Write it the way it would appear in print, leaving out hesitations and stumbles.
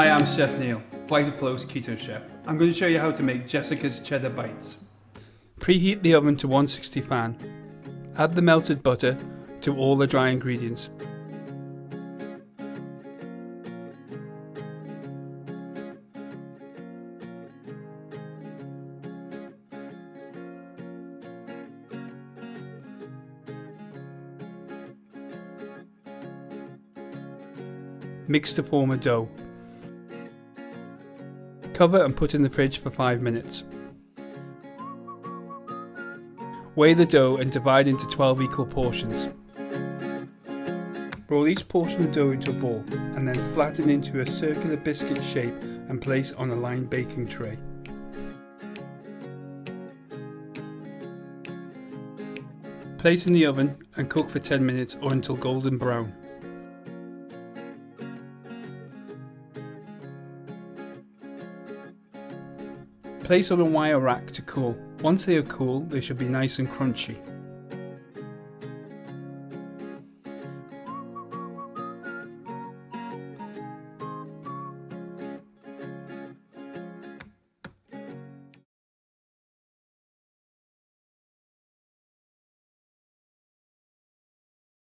Hi, I'm Chef Neil, Vitaflow's Keto Chef. I'm going to show you how to make Jessica's Cheddar Bites. Preheat the oven to 160 fan. Add the melted butter to all the dry ingredients. Mix to form a dough. Cover and put in the fridge for 5 minutes. Weigh the dough and divide into 12 equal portions. Roll each portion of dough into a ball and then flatten into a circular biscuit shape and place on a lined baking tray. Place in the oven and cook for 10 minutes or until golden brown. Place on a wire rack to cool. Once they are cool, they should be nice and crunchy.